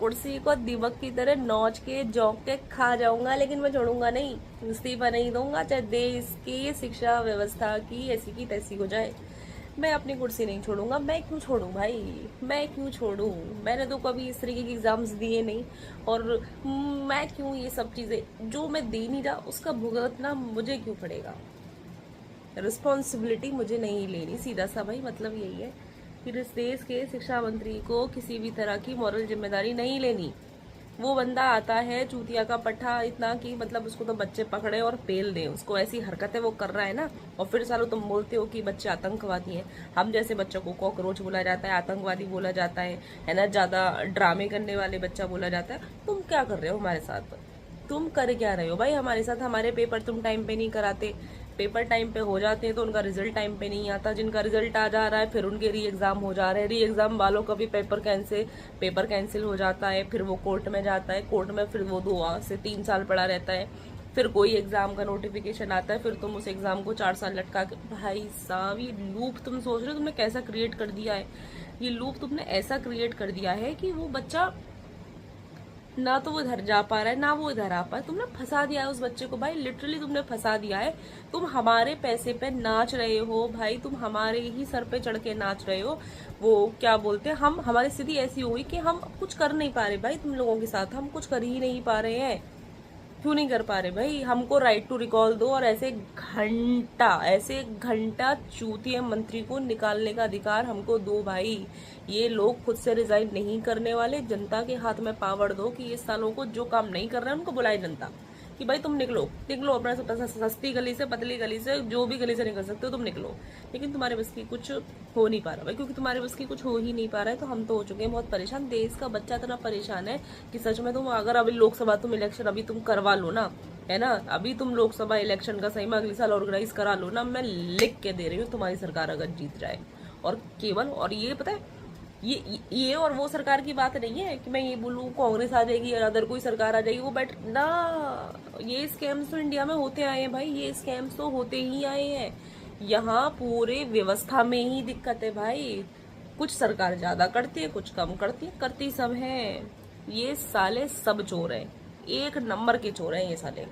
कुर्सी को दीमक की तरह नोच के जौंक के खा जाऊंगा, लेकिन मैं छोड़ूंगा नहीं, इस्तीफा नहीं दूंगा, चाहे देश की शिक्षा व्यवस्था की ऐसी की तैसी हो जाए। मैं अपनी कुर्सी नहीं छोड़ूंगा। मैं क्यों छोड़ूं भाई, मैं क्यों छोड़ूं? मैंने तो कभी इस तरीके के एग्जाम्स दिए नहीं, और मैं क्यों ये सब चीजें जो मैं दे नहीं रहा उसका भुगतना मुझे क्यों पड़ेगा? रिस्पॉन्सिबिलिटी मुझे नहीं लेनी, सीधा सा भाई मतलब यही है कि इस देश के शिक्षा मंत्री को किसी भी तरह की मॉरल जिम्मेदारी नहीं लेनी। वो बंदा आता है चूतिया का पट्टा इतना कि मतलब उसको तो बच्चे पकड़े और पेल दें, उसको ऐसी हरकतें वो कर रहा है ना। और फिर सालों तुम बोलते हो कि बच्चे आतंकवादी हैं। हम जैसे बच्चों को कॉकरोच बोला जाता है, आतंकवादी बोला जाता है ना, ज्यादा ड्रामे करने वाले बच्चा बोला जाता है। तुम क्या कर रहे हो हमारे साथ? तुम कर क्या रहे हो भाई हमारे साथ? हमारे पेपर तुम टाइम पे नहीं कराते, पेपर टाइम पे हो जाते हैं तो उनका रिजल्ट टाइम पे नहीं आता, जिनका रिजल्ट आ जा रहा है फिर उनके री एग्जाम हो जा रहे हैं, री एग्जाम वालों का भी पेपर कैंसिल हो जाता है, फिर वो कोर्ट में जाता है, कोर्ट में फिर वो 2 से 3 साल पड़ा रहता है, फिर कोई एग्जाम का नोटिफिकेशन आता है, फिर तुम उस एग्जाम को 4 साल लटका के। भाई साहब ये लूप तुम सोच रहे हो तुमने कैसा क्रिएट कर दिया है? ये लूप तुमने ऐसा क्रिएट कर दिया है कि वो बच्चा ना तो वो इधर जा पा रहा है ना वो इधर आ पा रहा है। तुमने फंसा दिया है उस बच्चे को भाई, लिटरली तुमने फंसा दिया है। तुम हमारे पैसे पे नाच रहे हो भाई, तुम हमारे ही सर पे चढ़ के नाच रहे हो। वो क्या बोलते हैं, हम हमारी स्थिति ऐसी हुई कि हम कुछ कर नहीं पा रहे भाई, तुम लोगों के साथ हम कुछ कर ही नहीं पा रहे हैं। क्यों नहीं कर पा रहे भाई? हमको राइट टू रिकॉल दो और ऐसे घंटा चूतिया मंत्री को निकालने का अधिकार हमको दो भाई। ये लोग खुद से रिजाइन नहीं करने वाले, जनता के हाथ में पावर दो कि इस सालों को जो काम नहीं कर रहे हैं उनको बुलाए जनता कि भाई तुम निकलो निकलो अपना सस्ती गली से, पतली गली से, जो भी गली से निकल सकते हो तुम निकलो। लेकिन तुम्हारे बस की कुछ हो नहीं पा रहा भाई, क्योंकि तुम्हारे बस की कुछ हो ही नहीं पा रहा है तो हम तो हो चुके हैं बहुत परेशान। देश का बच्चा इतना परेशान है कि सच में तुम अगर अभी लोकसभा तुम इलेक्शन अभी तुम करवा लो ना, है ना, अभी तुम लोकसभा इलेक्शन का सही में अगले साल ऑर्गेनाइज करा लो ना, मैं लिख के दे रही हूँ तुम्हारी सरकार अगर जीत जाए। और केवल और ये पता है, ये और वो सरकार की बात नहीं है कि मैं ये बोलूँ कांग्रेस आ जाएगी या अदर कोई सरकार आ जाएगी वो बैठ ना। ये स्कैम्स तो इंडिया में होते आए हैं भाई, ये स्कैम्स तो होते ही आए हैं। यहाँ पूरे व्यवस्था में ही दिक्कत है भाई। कुछ सरकार ज्यादा करती है, कुछ कम करती है, करती सब है। ये साले सब चोर हैं, एक नंबर के चोर हैं ये साले।